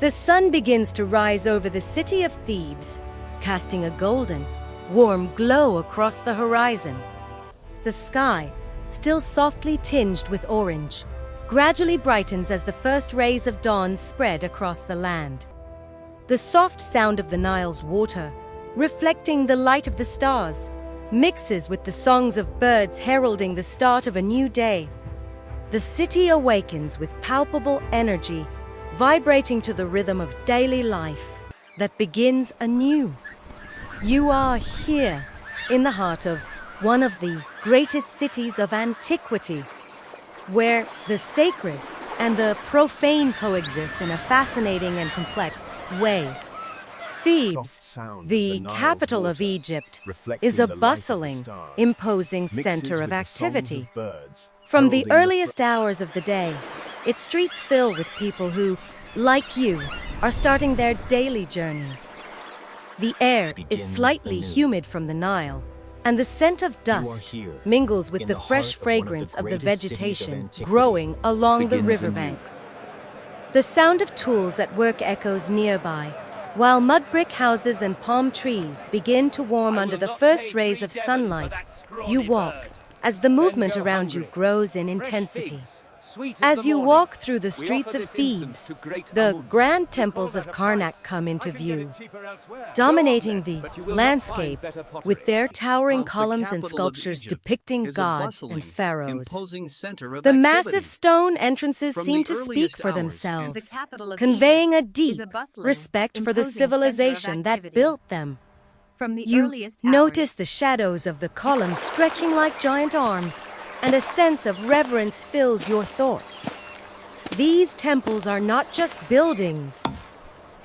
The sun begins to rise over the city of Thebes, casting a golden, warm glow across the horizon. The sky, still softly tinged with orange, gradually brightens as the first rays of dawn spread across the land. The soft sound of the Nile's water, reflecting the light of the stars, mixes with the songs of birds heralding the start of a new day. The city awakens with palpable energy, vibrating to the rhythm of daily life that begins anew. You are here, in the heart of one of the greatest cities of antiquity, where the sacred and the profane coexist in a fascinating and complex way. Thebes, the capital of Egypt, is a bustling, imposing center of activity. From the earliest hours of the day, its streets fill with people who, like you, are starting their daily journeys. The air is slightly humid from the Nile, and the scent of dust mingles with the fresh fragrance of the vegetation growing along the riverbanks. The sound of tools at work echoes nearby, while mud brick houses and palm trees begin to warm under the first rays of sunlight. You walk, as the movement around you grows in intensity. As you walk through the streets of Thebes, the grand temples of Karnak come into view, dominating the landscape with their towering columns and sculptures depicting gods and pharaohs. The massive stone entrances seem to speak for themselves, conveying a deep respect for the civilization that built them. You notice the shadows of the columns stretching like giant arms, and a sense of reverence fills your thoughts. These temples are not just buildings.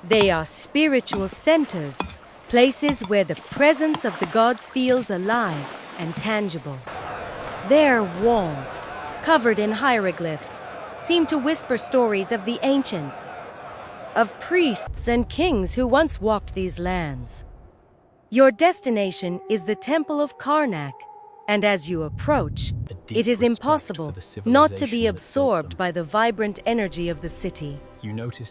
They are spiritual centers, places where the presence of the gods feels alive and tangible. Their walls, covered in hieroglyphs, seem to whisper stories of the ancients, of priests and kings who once walked these lands. Your destination is the Temple of Karnak, and as you approach, it is impossible not to be absorbed by the vibrant energy of the city.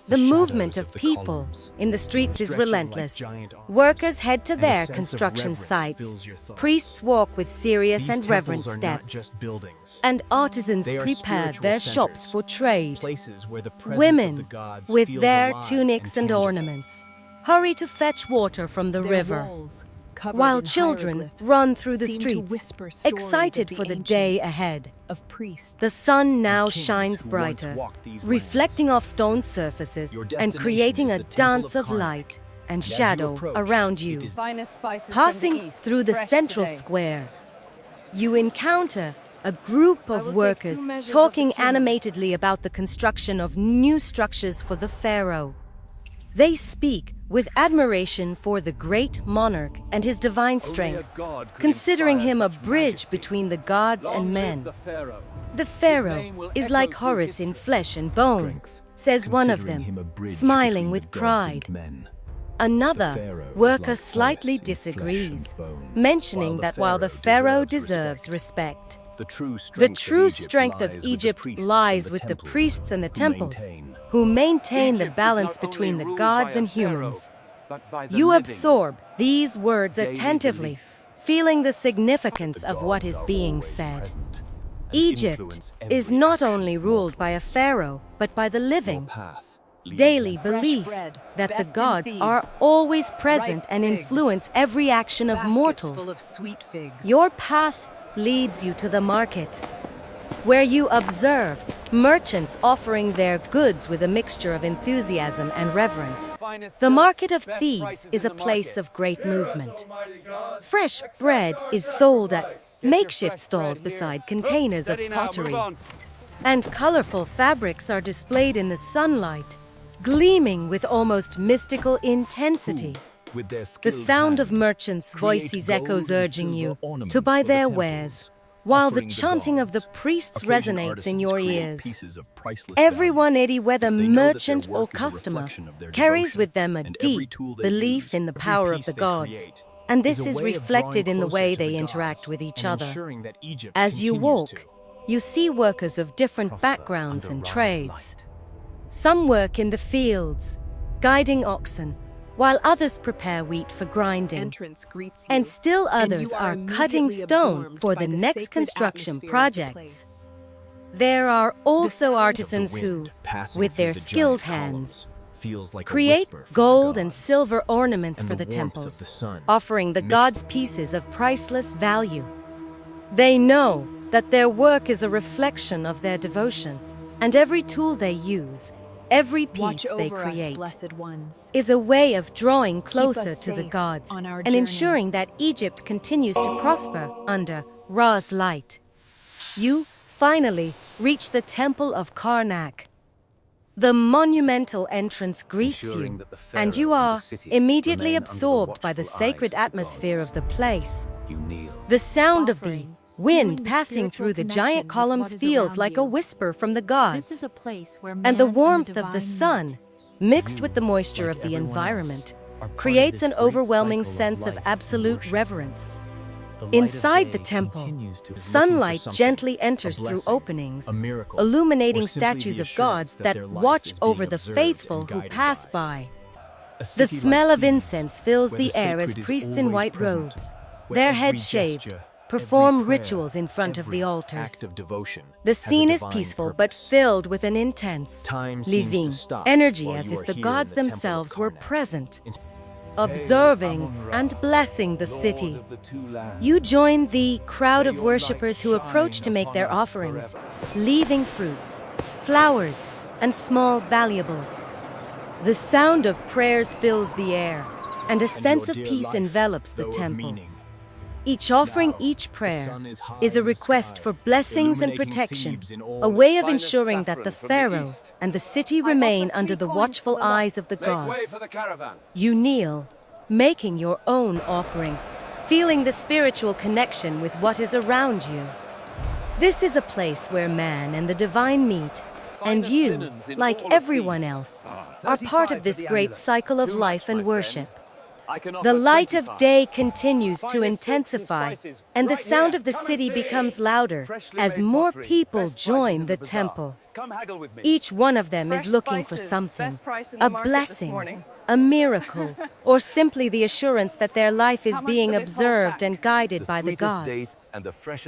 The movement of people in the streets is relentless. Workers head to their construction sites. Priests walk with serious and reverent steps. And artisans prepare their shops for trade. Women, with their tunics and ornaments, hurry to fetch water from the river, while children run through the streets, excited for the day ahead. The sun now shines brighter, reflecting off stone surfaces and creating a dance of light and shadow around you. Passing through the central square, you encounter a group of workers talking animatedly about the construction of new structures for the pharaoh. They speak with admiration for the great monarch and his divine strength, considering him a bridge between the gods and men. The pharaoh is like Horus in flesh and bone, says one of them, smiling with pride. Another worker slightly disagrees, mentioning that while the pharaoh deserves respect, the true strength of Egypt lies with the priests and the temples, who maintain the balance between the gods and humans. You absorb these words attentively, feeling the significance of what is being said. Egypt is not only ruled by a pharaoh, but by the living, daily belief that the gods are always present and influence every action of mortals. Your path leads you to the market, where you observe merchants offering their goods with a mixture of enthusiasm and reverence. The market of Thebes is a place of great movement. Fresh bread is sold at makeshift stalls beside containers of pottery, and colorful fabrics are displayed in the sunlight, gleaming with almost mystical intensity. The sound of merchants' voices echoes urging you to buy their wares, while the chanting of the priests resonates in your ears. Everyone, whether merchant or customer, carries with them a deep belief in the power of the gods, and this is reflected in the way they interact with each other. As you walk, you see workers of different backgrounds and trades. Some work in the fields, guiding oxen, while others prepare wheat for grinding. Entrance greets you, And still and others you are immediately cutting stone absorbed for by the next sacred construction atmosphere of the projects. place. There are also sound of the artisans who, with their skilled hands, create gold and silver ornaments for the temples, offering the gods pieces of priceless value. They know that their work is a reflection of their devotion, and every tool they use, every piece they create, is a way of drawing closer to the gods and ensuring that Egypt continues to prosper under Ra's light. You finally reach the Temple of Karnak. The monumental entrance greets you, and you are immediately absorbed by the sacred atmosphere of the place. The sound of the wind passing through the giant columns feels like a whisper from the gods, and the warmth of the sun, mixed with the moisture of the environment, creates an overwhelming sense of absolute reverence. Inside the temple, sunlight gently enters through openings, illuminating statues of gods that watch over the faithful who pass by. The smell of incense fills the air as priests in white robes, their heads shaved, perform rituals in front of the altars. The scene is peaceful but filled with an intense, living energy, as if the gods themselves were present, observing and blessing the city. You join the crowd of worshippers who approach to make their offerings, leaving fruits, flowers, and small valuables. The sound of prayers fills the air, and a sense of peace envelops the temple. Each offering, each prayer, is a request for blessings and protection, a way of ensuring that the pharaoh and the city remain under the watchful eyes of the gods. You kneel, making your own offering, feeling the spiritual connection with what is around you. This is a place where man and the divine meet, and you, like everyone else, are part of this great cycle of life and worship. The light of day continues to intensify, and the sound of the city becomes louder as more people join the temple. Each one of them is looking for something, a blessing, a miracle, or simply the assurance that their life is being observed and guided by the gods.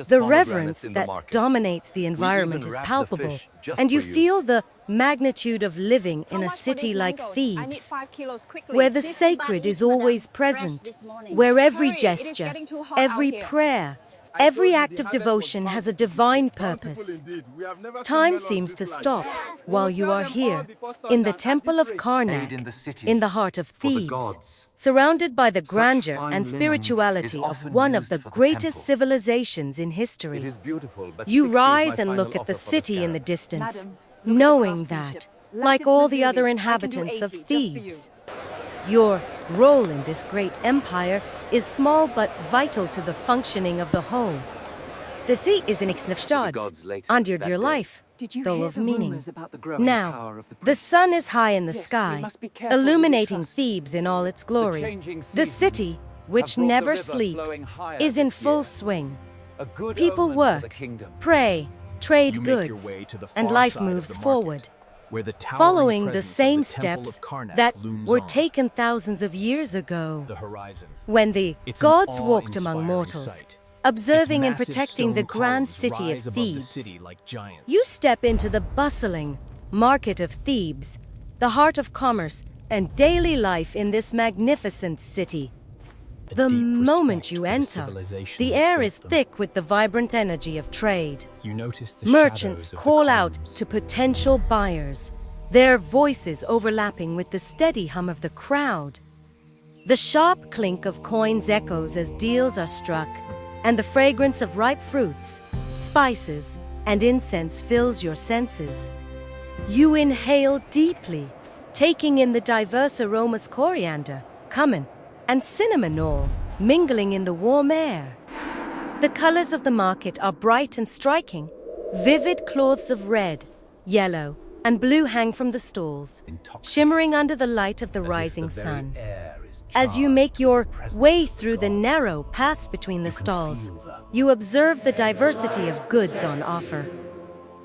The reverence that dominates the environment is palpable, and you feel the magnitude of living in a city like Thebes, where the sacred is always present, where every gesture, every prayer, every act of devotion has a divine purpose. Time seems to stop while you are here, in the Temple of Karnak, in the heart of Thebes, surrounded by the grandeur and spirituality of one of the greatest civilizations in history. You rise and look at the city in the distance, knowing that, like all the other inhabitants of Thebes, your role in this great empire is small but vital to the functioning of the whole. The sea is an extent of shards, under dear life, though of meaning. Now, the sun is high in the sky, illuminating Thebes in all its glory. The city, which never sleeps, is in full swing. People work, pray, trade goods, and life moves forward, following the same steps that were taken thousands of years ago, when the gods walked among mortals, observing and protecting the grand city of Thebes. You step into the bustling market of Thebes, the heart of commerce and daily life in this magnificent city. The moment you enter, the air is thick with the vibrant energy of trade. Merchants call out to potential buyers, their voices overlapping with the steady hum of the crowd. The sharp clink of coins echoes as deals are struck, and the fragrance of ripe fruits, spices, and incense fills your senses. You inhale deeply, taking in the diverse aromas: coriander, cumin, and cinnamon oil mingling in the warm air. The colors of the market are bright and striking. Vivid cloths of red, yellow, and blue hang from the stalls, shimmering under the light of the rising sun. As you make your way through the narrow paths between the stalls, you observe the diversity of goods on offer.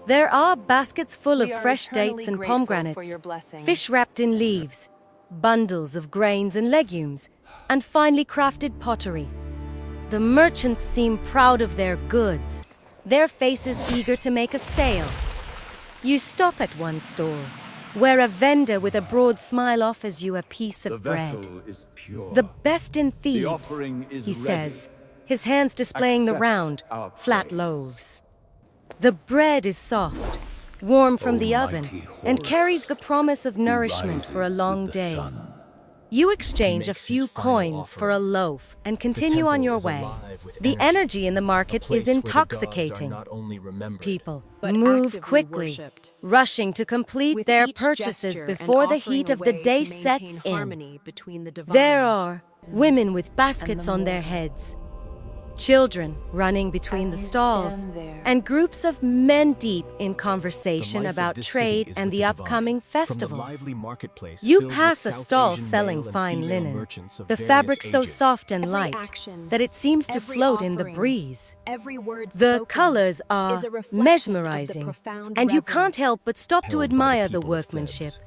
There are baskets full of fresh dates and pomegranates, fish wrapped in leaves, bundles of grains and legumes, and finely crafted pottery. The merchants seem proud of their goods, their faces eager to make a sale. You stop at one stall, where a vendor with a broad smile offers you a piece of bread. The vessel is pure. The best in The Thebes, offering is he ready. says, his hands displaying the Accept round, our flat praise. loaves. The bread is soft, warm from the oven, Almighty and Horus, carries the promise of nourishment for a rises long with the day. sun. You exchange a makes few his final coins for a offering. loaf and continue on temple your is way. alive with The energy in the a market place is where the gods are intoxicating. not only remembered, People but move actively quickly, worshipped. rushing to complete With their each purchases gesture and before the offering heat a of the way day to sets maintain in. harmony between the divine There are women with baskets the on their mortal. heads, children running between As the you stalls, stand there, and groups of men deep in the conversation life of about this trade city is and with the divine. upcoming From the festivals. lively marketplace You filled with pass a South stall Asian selling male and fine female linen, merchants of the various fabric so ages. soft and Every light action, that it seems to every float in the offering, breeze. every word The spoken colors are is a reflection of the mesmerizing, profound and you reverence can't help but stop to held by the admire the people of workmanship. Thebes.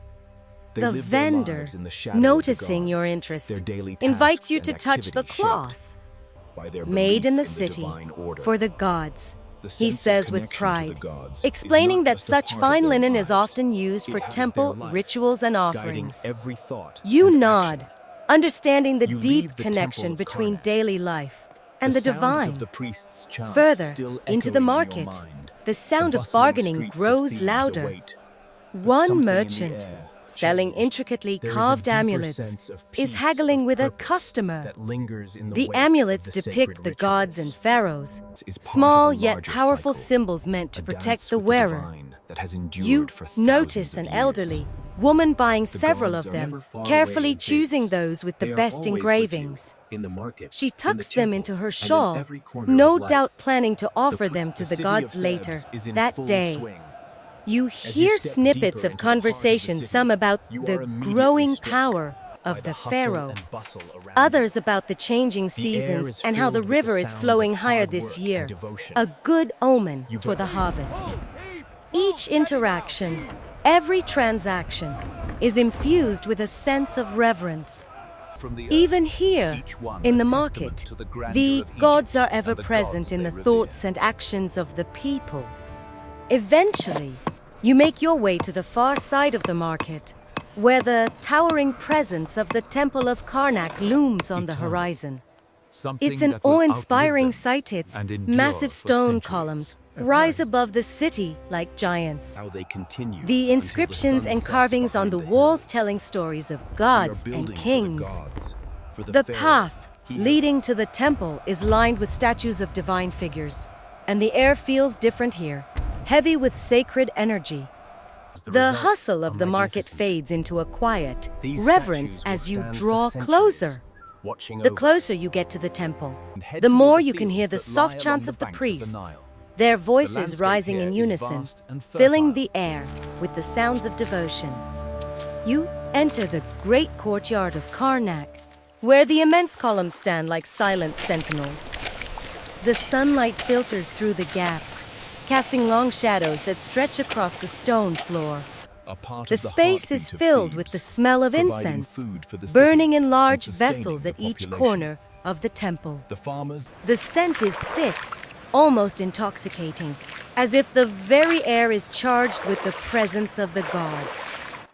They The live their vendor, lives in the shadow of the noticing gods, your interest, their daily invites tasks you and to touch the activities shaped cloth. by their Made belief in the in city divine order. for the gods, The he sense of says with connection to pride, the gods is explaining not that just a such part of fine their linen is lives. often used It for has temple their life, rituals and guiding offerings. every thought You and nod, action. understanding the You deep leave the connection temple of between Karnak. daily life and the sounds divine. of the priest's chants Further, still into the echoing in your market, mind. the sound The of bustling bargaining streets of grows Thebes louder. await. But One something in the merchant, air selling changed. intricately There is a carved deeper amulets, sense of is peace, haggling of with a purpose customer. that lingers in the The wake of amulets the depict sacred the gods and rituals. pharaohs, Is part small of a yet larger powerful cycle, symbols meant to a protect dance the with wearer. divine that has endured You for notice thousands an of years. elderly woman buying several gods of are them, never far carefully away in choosing Thebes. those with the They are best always with engravings. you, in the market, She in the tucks them temple, into her and in shawl, every corner no of life. doubt planning to offer The them to the city gods of later, Thebes is in that full day. swing. You you hear step snippets deeper of into the heart of the conversation, city, some about you the are immediately growing struck power by of the hustle pharaoh, and bustle around others you. about the changing The air seasons is and how the filled with river is sounds flowing of higher hard this work year, and devotion. a good omen You for the value- harvest. Each interaction, every transaction, is infused with a sense of reverence. From the Even earth, here, each one in a the testament market, to the grandeur the of gods Egypt are ever and the present gods in they the revere. thoughts and actions of the people. Eventually, you make your way to the far side of the market, where the towering presence of the Temple of Karnak looms on the Eternal. horizon. Something It's an that will awe-inspiring outlive them sight. Its and endure massive for stone centuries. columns rise above the city like giants. How they continue The until inscriptions sun and sets carvings on behind the the walls hills. telling stories of We are gods building and for kings. the gods, for The pharaoh. path He has leading to the temple is lined with statues of divine figures, and the air feels different here, heavy with sacred energy. The result, hustle of a the market magnificent- fades into a quiet These reverence statues will as you stand for draw centuries, closer. watching The over closer you get to the temple, And head the toward more the you can hear the fields that lie soft along chants of the banks priests, Nile. their The voices landscape rising here in is unison, vast and filling fertile. the air with the sounds of devotion. You enter the great courtyard of Karnak, where the immense columns stand like silent sentinels. The sunlight filters through the gaps, casting long shadows that stretch across the stone floor. A part The of space is heartbeat of filled with Thebes, the smell of providing incense, food for the burning city in and large sustaining vessels the at each population. corner of the temple. The farmers The scent is thick, almost intoxicating, as if the very air is charged with the presence of the gods.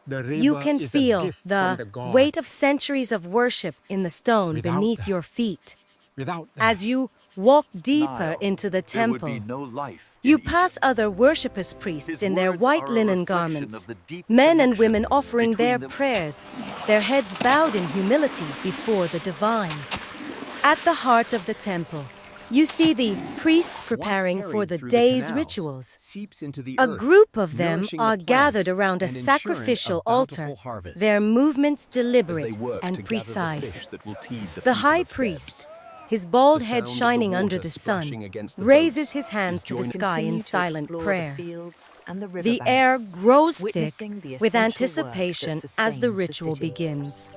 You can feel the weight of centuries of worship in the stone Without beneath that- your feet. Without As you walk deeper Nile, into the there would temple, be no life you in pass Egypt. other worshippers priests His in their words white are a linen reflection garments, of the deep men and connection women offering their between them. prayers, their heads bowed in humility before the divine. At the heart of the temple, you see the priests preparing for the day's rituals. seeps into the A earth, group of them nourishing the are plants gathered around a and ensuring sacrificial a bountiful altar, harvest. their movements as they deliberate work to and gather the precise. fish that will feed the The people high of Thebes. priest, his bald The head sound of the shining under water the splashing sun, against the raises boats his hands is to the joining- sky in Continue to silent explore prayer. The fields and the The air riverbanks, grows thick witnessing the with essential work anticipation that as the sustains ritual city. begins.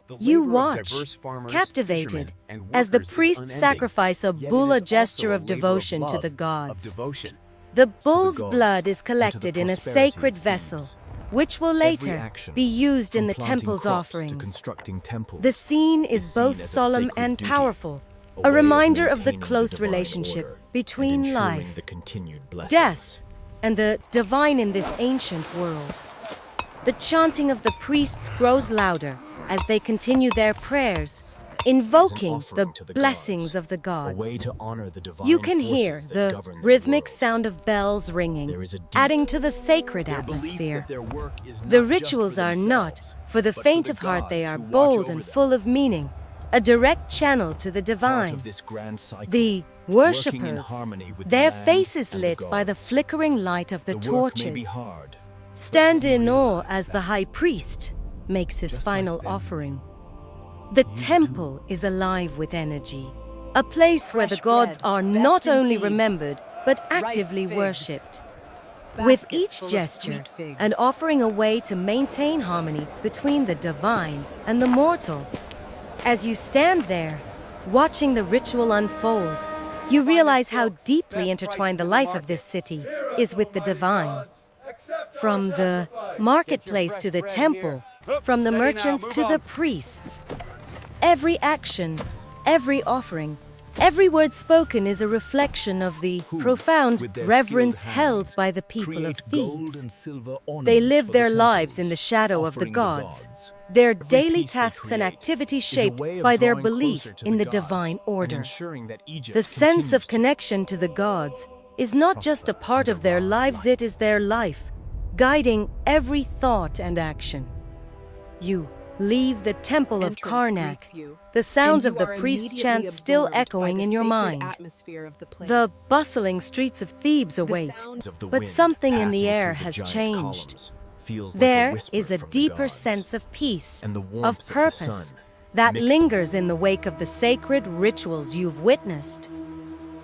The You labor of watch, diverse farmers, captivated, fishermen, and as the workers is priests unending, sacrifice a yet it bull, a is gesture also of a labor devotion to love, the of gods. devotion. The bull's gods blood is and to the collected in a prosperity sacred of vessel, Thebes. which will Every later action, be used in from the planting temple's crops to offerings. constructing temples, The scene is is seen both as a solemn sacred and duty, powerful, a a way of reminder of the maintaining close divine relationship order and between ensuring life, the continued blessings. death, and the divine in this ancient world. The chanting of the priests grows louder as they continue their prayers, invoking the offering to the blessings gods, of the a gods. way to honor the divine You can hear forces that the govern the rhythmic world. sound of bells ringing, There is a deep, adding to the sacred their belief atmosphere. that their work is The not just rituals for are not themselves, for the but faint the of heart, they gods are who watch bold over and them. full of meaning, a direct channel to the Part divine. of this grand cycle, The working in worshippers, harmony with their the land faces and lit by the gods. flickering light of the The work may be torches, hard, stand in awe realize as the high priest makes his Just like final them, offering. The temple is alive with energy, a place where the gods bread, are best not in only Thebes. remembered, but Ripe actively figs. worshipped. With Baskets each full of gesture, sweet figs. an offering a way to maintain harmony between the divine and the mortal. As you stand there, watching the ritual unfold, you realize how deeply intertwined the life of this city is with the divine. From the marketplace to the temple, from the merchants to the priests, every action, every offering, every word spoken is a reflection of the Who, profound with their reverence skilled held hands, by the people of create gold Thebes. and silver They ornaments live for their the lives in temples, the shadow of the offering gods. gods. Their Every daily piece they tasks and create activities is a shaped way of by their drawing belief closer to in the gods divine and order. ensuring that Egypt The sense of continues to connection to the gods is not just a part of their lives, it is their life, guiding every thought and action. You leave the temple of Entrance Karnak, greets you, the sounds and of you the are priest's immediately chants still absorbed by echoing the in your sacred mind. atmosphere of the place. The bustling streets of Thebes await, sound of the but wind something in passing the air through the has giant changed. columns feels like There whisper is a from the deeper gods. sense of peace, And the warmth of of the purpose, sun that mixed lingers in the wake of the sacred rituals you've witnessed.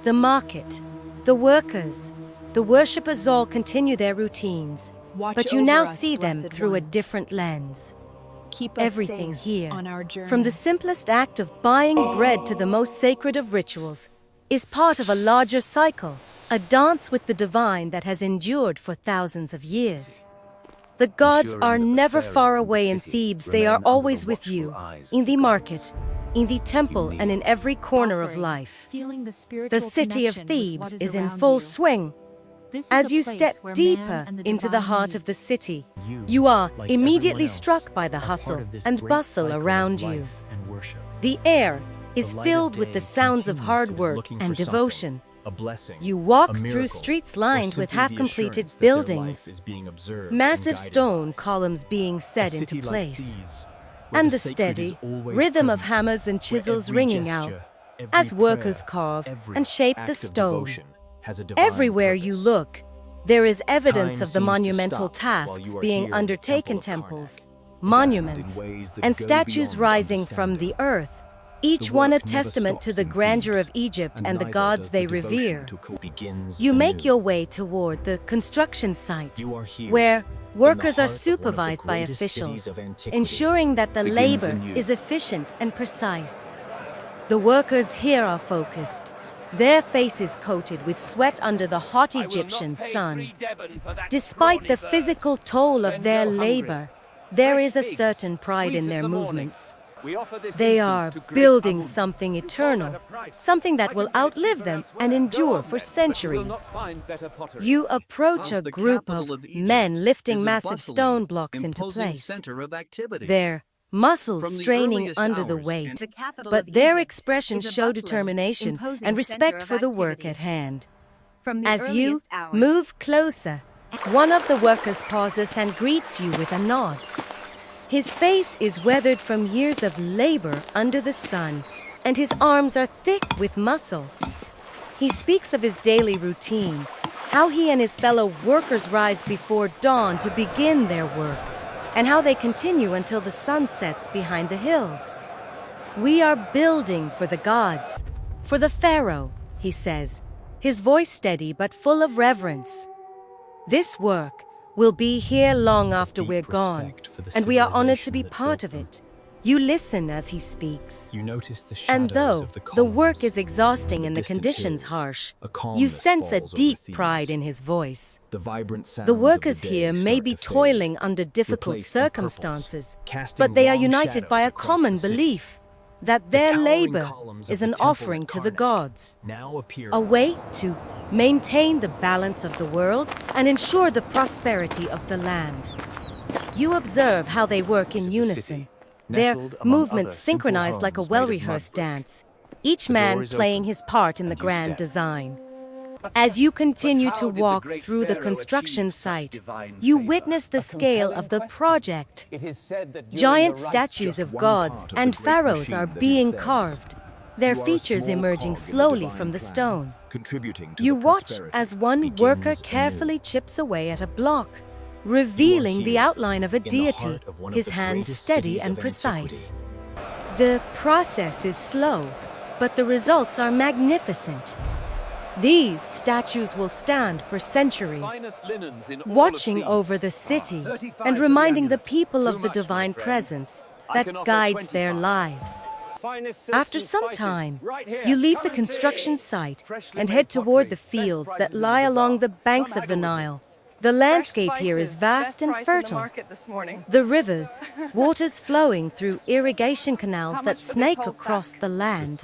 The market, the workers, the worshippers all continue their routines, Watch but you over now us, see them blessed through a ones. different lens. Keep us Everything safe here, on our journey. from the simplest act of buying bread to the most sacred of rituals, is part of a larger cycle, a dance with the divine that has endured for thousands of years. The gods Ensuring are that the never pharaoh far and the away in city Thebes. They are remain under always the with you, watchful eyes in of the the market, gods. in the temple, You and in every corner of life. Feeling the The spiritual city of connection with Thebes what is in around full you. swing. This is As a you place step where man deeper and the into the divine heart meet. of the city, You, you are like immediately everyone else, struck by the are part hustle of this and great bustle cycle of around you. life and worship. The air is The light of filled with the day sounds of continues hard to us work looking and for something, devotion. a blessing, You walk a through miracle, streets or lined with simply the half-completed assurance that their life buildings, is being observed and massive guided stone by. columns being A set into city like place, Thebes, where and the sacred is steady always rhythm of present, hammers and where chisels every ringing out gesture, every as workers prayer, carve every and shape the act of stone. devotion has a divine Everywhere you purpose. look, there is evidence Time of the seems to monumental stop while tasks you are being here in the undertaken in temple of temples, Karnak, monuments, in ways that and go statues beyond rising from the understanding. earth, each The one a work never testament to stops the in grandeur Thebes, of Egypt and the neither gods does they the devotion revere. to begins You make anew. your way toward the construction site, You are here, where in the workers are heart of one of the supervised by greatest cities officials, of antiquity. ensuring that the Begins labor anew. is efficient and precise. The workers here are focused, their faces coated with sweat under the hot Egyptian sun. Despite the physical toll of their labor, there is a certain pride in their movements. They are building something eternal, something that will outlive them and endure for centuries. You approach a group of men lifting massive stone blocks into place, their muscles straining under the weight, but their expressions show determination and respect for the work at hand. As you move closer, one of the workers pauses and greets you with a nod. His face is weathered from years of labor under the sun, and his arms are thick with muscle. He speaks of his daily routine, how he and his fellow workers rise before dawn to begin their work, and how they continue until the sun sets behind the hills. We are building for the gods, for the pharaoh, he says, his voice steady but full of reverence. This work will be here long after Deep we're gone, respect for the and we are honored to be civilization that part built of it. You listen as he speaks. You notice the And shadows though of the the work columns, is exhausting and the distant conditions hills, harsh, a you calmness sense a falls over deep Thebes. pride in his voice. The vibrant sounds The of workers day here may start be to fade, toiling under difficult replaced in purples, circumstances, casting but they are long united by shadows a across common the city. belief that The their towering labor columns is of an the temple offering at to the Karnak gods, now appear a way to maintain the balance of the world and ensure the prosperity of the land. You observe how they work in unison, their movements synchronized like a well-rehearsed dance, each man playing his part in the grand design. As you continue to walk through the construction site, you witness the scale of the project. Giant statues of gods and pharaohs are being carved, their features emerging slowly from the stone. You watch as one worker carefully chips away at a block, revealing the outline of a deity, his hands steady and precise. The process is slow, but the results are magnificent. These statues will stand for centuries, watching over the city and reminding the people of the divine presence that guides their lives. After some time, you leave the construction site and head toward the fields that lie along the banks of the Nile. The landscape here is vast and fertile. The rivers, waters flowing through irrigation canals that snake across the land.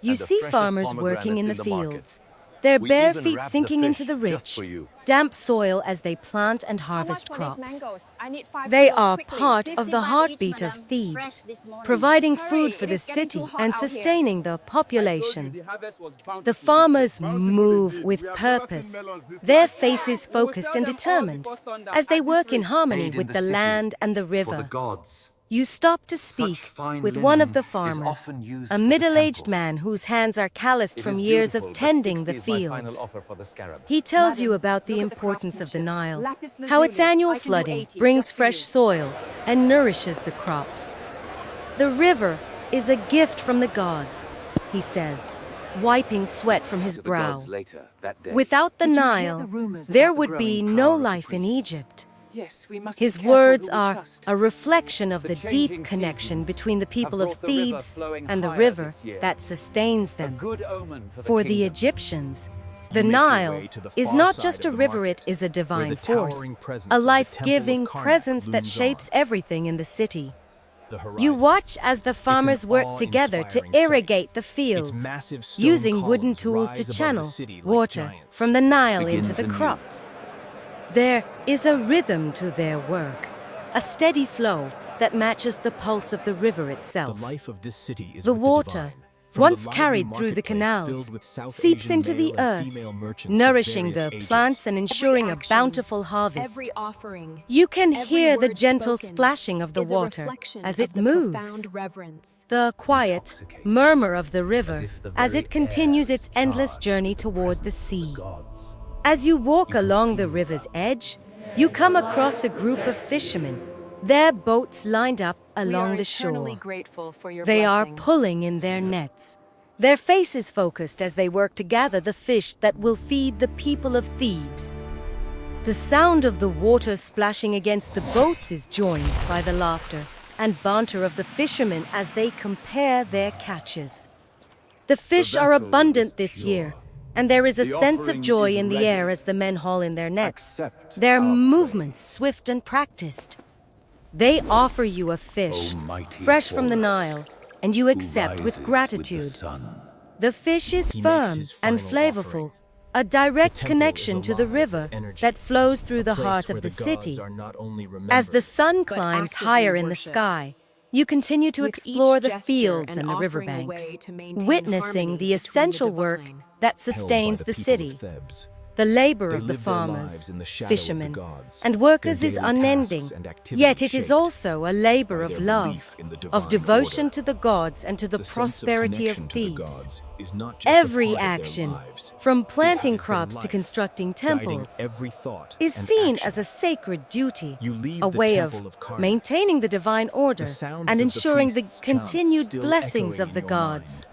You see farmers working in the fields, their bare feet sinking into the rich, damp soil as they plant and harvest crops. They are part of the heartbeat of Thebes, providing food for the city and sustaining the population. The farmers move with purpose, their faces focused and determined, as they work in harmony with the land and the river. You stop to speak with one of the farmers, a middle-aged man whose hands are calloused from years of tending the fields. He tells you about the importance of the Nile, how its annual flooding brings fresh soil and nourishes the crops. The river is a gift from the gods, he says, wiping sweat from his brow. Without the Nile, there would be no life in Egypt. His words are a reflection of the deep connection between the people of Thebes and the river that sustains them. For the Egyptians, the Nile is not just a river, it is a divine force, a life-giving presence that shapes everything in the city. You watch as the farmers work together to irrigate the fields, using wooden tools to channel water from the Nile into the crops. There is a rhythm to their work, a steady flow that matches the pulse of the river itself. The water, once carried through the canals, seeps into the earth, nourishing the plants and ensuring a bountiful harvest. You can hear the gentle splashing of the water as it moves, the quiet murmur of the river as it continues its endless journey toward the sea. As you walk along the river's edge, you come across a group of fishermen, their boats lined up along the shore. They are pulling in their nets, their faces focused as they work to gather the fish that will feed the people of Thebes. The sound of the water splashing against the boats is joined by the laughter and banter of the fishermen as they compare their catches. The fish are abundant this year, and there is a sense of joy in the air as the men haul in their nets, their movements swift and practiced. They offer you a fish, fresh from the Nile, and you accept with gratitude. The fish is firm and flavorful, a direct connection to the river that flows through the heart of the city. As the sun climbs higher in the sky, you continue to explore the fields and the riverbanks, witnessing the essential work that sustains the city. The labor of the farmers, fishermen, and workers is unending, yet it is also a labor of love, of devotion to the gods and to the prosperity of Thebes. Every action, from planting crops to constructing temples, is seen as a sacred duty, a way of maintaining the divine order and ensuring the continued blessings of the gods.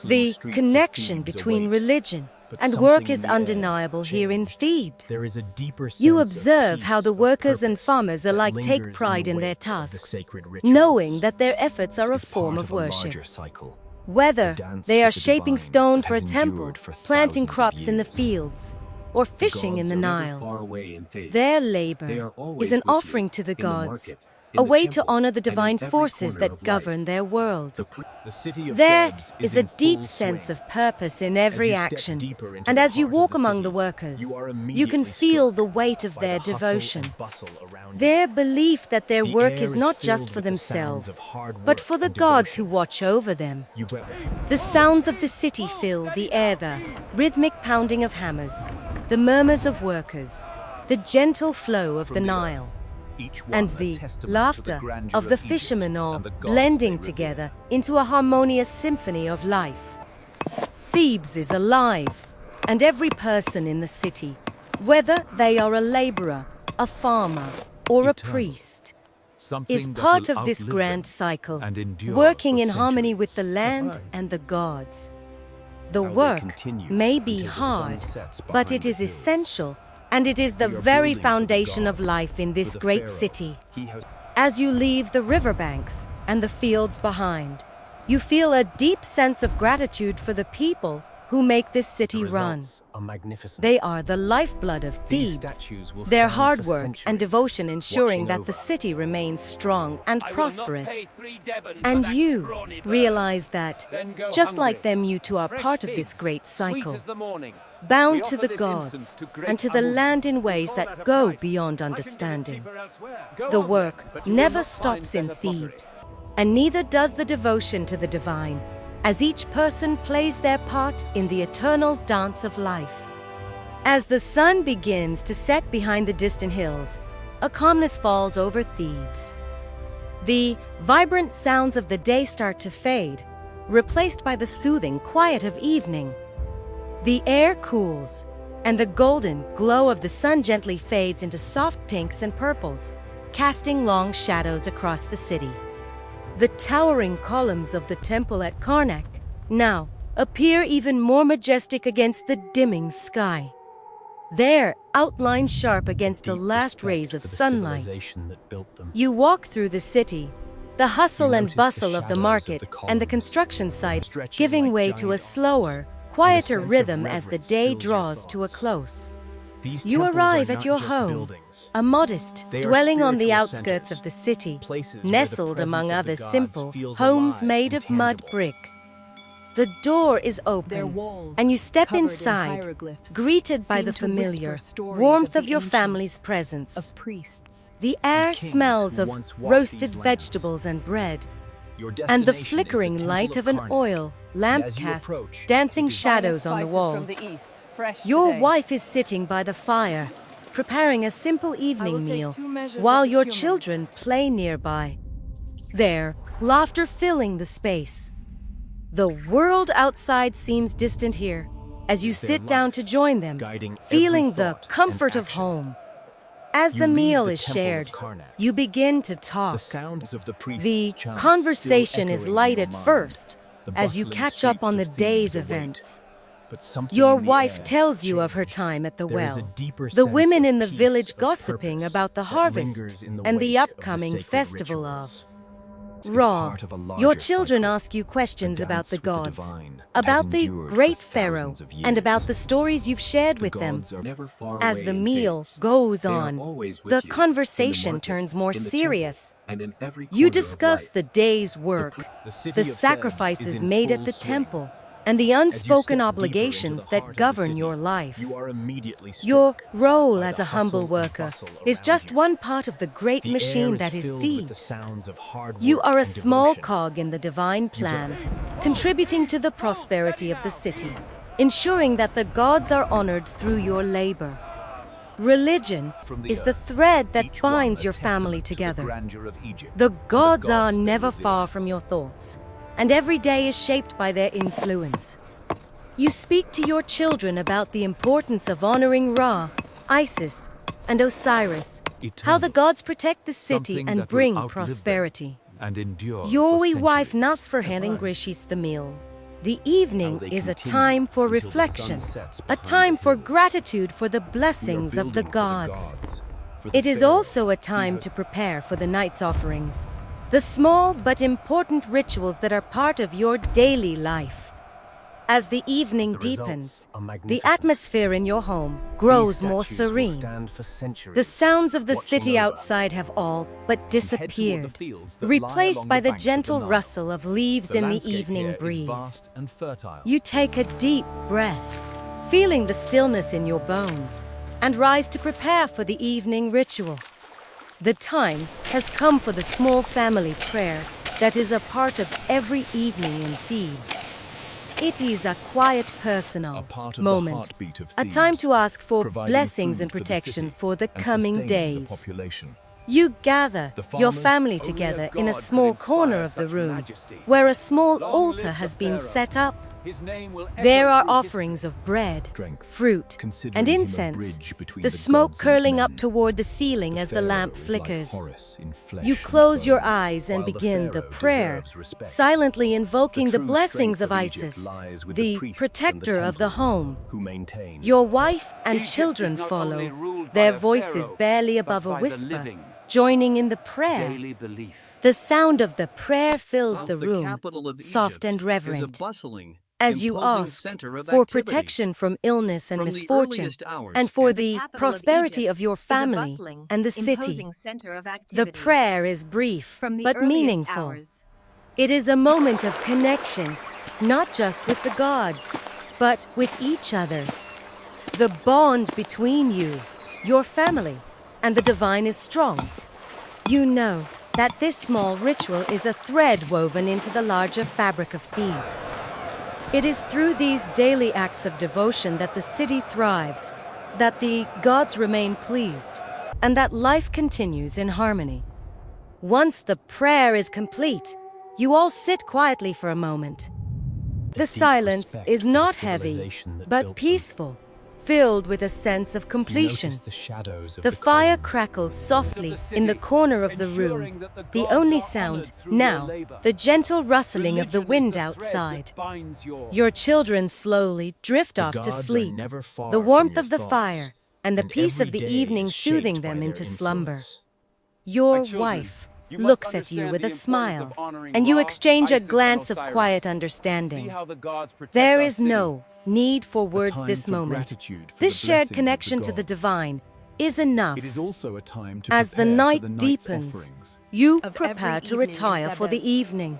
The connection between religion, and work is undeniable here in Thebes. There is a deeper You sense of observe peace, how the of workers and purpose farmers that alike take lingers pride in the their wake of the tasks, sacred rituals. knowing that their efforts are a It's form part of a worship. larger cycle. Whether A dance they are with the shaping divine stone that for a has temple, endured for planting thousands of crops in the years. fields, or fishing in the Nile, their They labor is an offering to the gods, a way to honor the divine forces that govern their world. The city of There Thebes is a in deep full sense swing. of purpose in As every you step action, deeper into and the as you heart of walk the among the city, workers, you are you can immediately feel struck the weight of by their the hustle devotion. and bustle around you. Their belief that their The work air is is not filled just for with the sounds themselves, of hard but work for the and gods who devotion. watch over them. You The sounds of the city fill the air, the rhythmic pounding of hammers, the murmurs of workers, the gentle flow of the Nile, Each one and a the testament to laughter grandeur of the Egypt fishermen, all and the gods blending they together revere. into a harmonious symphony of life. Thebes is alive, and every person in the city, whether they are a laborer, a farmer, or a Eternal. priest, Something is that part will of this outlive grand them cycle, and endure working for in harmony with the centuries. land and the gods. The How they work continue may be until the sun hard, sets but behind it the is hills. essential, and it is the We are very building for the foundation of gods, life in for this the great pharaoh. city. He has As you leave the riverbanks and the fields behind, you feel a deep sense of gratitude for the people who make this the city run. results are magnificent. They are the lifeblood of These Thebes, statues will their stand hard for work and centuries, devotion ensuring watching that over. the city remains strong and I will not prosperous. pay 3 Devon for And that you scrawny bird. realize that, Then go just like hungry. them, you too are Fresh part of this figs, great sweet cycle, as the morning. We bound to offer the this gods incense to great and to the Amun. land in ways that go beyond understanding. The work never stops in Thebes, and neither does the devotion to the divine, as each person plays their part in the eternal dance of life. As the sun begins to set behind the distant hills, a calmness falls over Thebes. The vibrant sounds of the day start to fade, replaced by the soothing quiet of evening. The air cools, and the golden glow of the sun gently fades into soft pinks and purples, casting long shadows across the city. The towering columns of the temple at Karnak now appear even more majestic against the dimming sky. Their outlined sharp against the deep last respect rays of for the sunlight. civilization that built them. You walk through the city, the hustle You and notice the bustle of the shadows market of the and the columns, construction sites stretching giving like way to a giant slower, arms, quieter sense of rhythm as the reverence day fills your draws to a thoughts. close. These You temples arrive are at not your just home, buildings. a modest They are dwelling on the spiritual outskirts centers, of the city, places where the nestled among presence of the other gods simple feels homes alive made and of mud tangible. brick. The door is Their open, walls, and you step covered in inside, hieroglyphs, greeted by seem the to whisper familiar stories warmth of of the your ancients, family's presence. of priests. The air kings smells who of once walked roasted these lands. vegetables and bread, Your and the destination is flickering temple light of an Karnak. oil lamp as you casts approach, dancing it is shadows on the walls. Your wife is sitting by the fire, preparing a simple evening take meal, 2 measures while of the your cumin. children play nearby. Their laughter filling the space. The world outside seems distant here, as you Their sit down life, to join them, guiding feeling every the thought and comfort of action. home. As You the leave meal the is temple of shared, Karnak. you begin to talk. The sounds of the priest's The chants conversation still is echoing light in your at mind. first, The as you bustling catch up on the streets of day's Thebes await. events. But something Your in the wife air tells you of her changed. time at the There is well, a deeper the sense women of in the peace, village of gossiping purpose about the that harvest lingers in and the wake of upcoming sacred festival rituals. of It's Ra. part of a Your larger children cycle, ask you questions a about dance the with the gods, divine that about has the endured for great pharaoh, thousands of and about years. the stories you've shared The with them. gods are Never far As away the in meal Thebes. goes They are on, always with the you, in the conversation market, turns more in the serious. temple, and in every You corner of discuss life. the day's work, The city the of Thebes sacrifices is in made full at the swing. temple, and the As you unspoken step deeper obligations into the heart that of the govern city, your life. you are immediately struck Your role by as the a humble hustle and worker bustle is around just you. one part of the great The machine air that is filled with the Thebes. sounds of hard You work are a and small devotion. cog in the divine plan, contributing to the prosperity of the city, ensuring that the gods are honored through your labor. Religion From the is the earth, thread that each one binds a your family testament to the together. grandeur of Egypt The and gods are they never revere. far from your thoughts, and every day is shaped by their influence. You speak to your children about the importance of honoring Ra, Isis, and Osiris, how the Eternal. gods protect the city Something and that will bring outlive them prosperity. and endure Your for wife centuries. nas for Helen Grishis the meal, The How evening they is a continue time for until the sun reflection, sets a behind time the for hills. gratitude for the We are blessings of the building for gods. for the It is Pharaoh. also a He time had- to prepare for the night's offerings, the small but important rituals that are part of your daily life. As the evening The results deepens, are the magnificent. atmosphere in your home These grows more statues will serene. stand for centuries, The sounds of the watching city over. outside have all but And head toward the disappeared, fields that lie replaced along by the banks of gentle Nile. rustle of leaves The in the landscape evening here is breeze. vast and fertile. You take a deep breath, feeling the stillness in your bones, and rise to prepare for the evening ritual. The time has come for the small family prayer that is a part of every evening in Thebes. It is a quiet, personal A part of the moment, heartbeat of a time Thebes, to ask for providing blessings food and for the protection city for the and coming sustaining the days. population. You gather The your farmers- family Only a together god in a could small inspire corner of the such room, majesty. where a small Long altar live has the been Pharaoh. set up. His name will echo There are through offerings history. of bread, Strength, fruit, considering and him a incense, bridge between the the smoke gods and curling up men. toward the ceiling The as the Pharaoh lamp is like flickers. Horus in flesh You and close your bone, eyes and while the begin the Pharaoh prayer, deserves respect. silently invoking the true blessings strength of Egypt Isis, lies with the priests and protector of the temples home. who maintain. Your wife and Egypt children is not follow, only ruled by their a voices pharaoh, barely but above a by the whisper, living, joining in the prayer. daily belief. The sound of the prayer fills the The room, capital of soft Egypt and is a reverent, bustling, as you imposing ask center of for activity. protection from illness and From the misfortune, earliest hours, and for and the capital of prosperity Egypt of your is a family bustling, and the city. imposing center of The activity. prayer is brief From the but earliest meaningful. hours. It is a moment of connection, not just with the gods, but with each other. The bond between you, your family, and the divine is strong. You know that this small ritual is a thread woven into the larger fabric of Thebes. It is through these daily acts of devotion that the city thrives, that the gods remain pleased, and that life continues in harmony. Once the prayer is complete, you all sit quietly for a moment. The deep silence respect is for the not heavy, civilization that but built them. peaceful, filled with a sense of You completion. notice the shadows of The the fire columns. crackles softly Of the in the city, corner of the room, ensuring that the the gods only are sound honored through your now, labor. the gentle rustling of the Religion is wind the thread outside. that binds Your children slowly drift The off to gods are sleep, never far the from warmth your of the thoughts, fire and the and peace of every the day evening is soothing shaped by them their into slumber. influence. Your My children, wife you must looks at you understand with the a importance smile, of honoring and you Ra, exchange a Isis, and glance of Osiris. quiet See understanding. how the gods protect There our is city. no need for words time this for moment. gratitude for This the shared blessings of the connection to the gods. divine is enough. It is also a time to As the prepare night for the night's deepens, offerings. you Of prepare every to evening in retire for the Thebes. evening.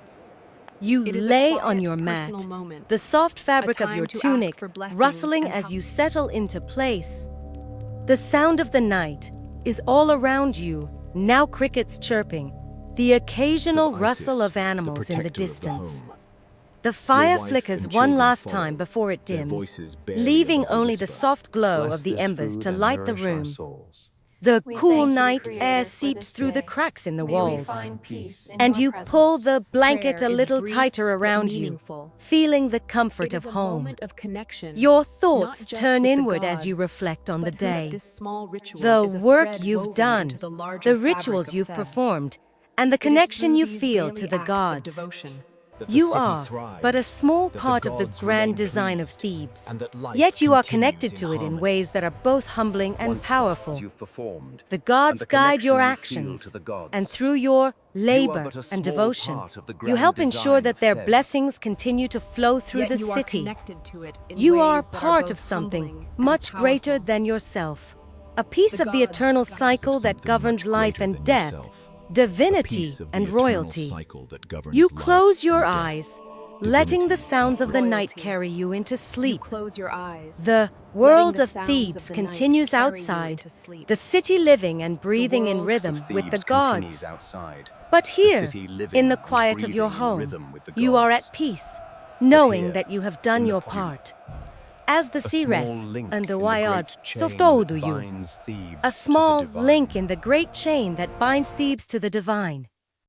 You It is a lay quiet, on your personal mat, moment, the soft fabric of time your to ask tunic for blessings rustling and as help. you settle into place. The sound of the night is all around you, now crickets chirping, the occasional Of rustle Isis, of animals in the protector of distance. home. The fire wife flickers and one children last follow, time before it their dims, voices barely leaving above a only the whisper. soft glow Bless of the this embers food to and light the nourish our room. souls. The We cool thank you, night Creator, air for seeps this through the day. cracks in the May we walls, find peace in and your you presence. pull the blanket Prayer a is little brief tighter but around you, meaningful. feeling the comfort It of is a home. moment of connection. Your not thoughts just turn with the inward as you gods, reflect on the but that day, this small ritual the is a work thread you've woven done, into the larger the fabric rituals of you've Thebes. performed, and the It is connection through you these feel daily to the acts of gods. devotion That the You city are thrives, but a small that the part of the gods grand remain design of pleased, Thebes, and that life yet you are continues connected to it in harmony. ways that are both humbling and Once powerful. you've performed, The and gods the guide your connection you feel actions, to the gods. and through your You are labor but a and small devotion, part of the you grand help ensure design that of their Thebes. blessings continue to flow through Yet the you are city. connected to it in You ways are that part both of something humbling and much greater powerful. than yourself, a piece The of the gods eternal guide us of cycle that something governs much life greater and than death, yourself. divinity Piece of the and eternal royalty. cycle that governs You life close your and death. eyes, letting the Divinity sounds of the night royalty. carry you into You sleep. close your eyes. The letting world the of sounds Thebes the night continues carry you outside, into sleep. the city living and breathing in world rhythm Of with the Thebes continues gods. outside. But The here, city living in the and quiet of your breathing in home, rhythm with the you are gods. at peace, knowing here, that you have done in the your pub- part. As the A sea small rests link and the in the great wyads chain softoudu that you, binds Thebes a to the small divine. link in the great chain that binds Thebes to the divine.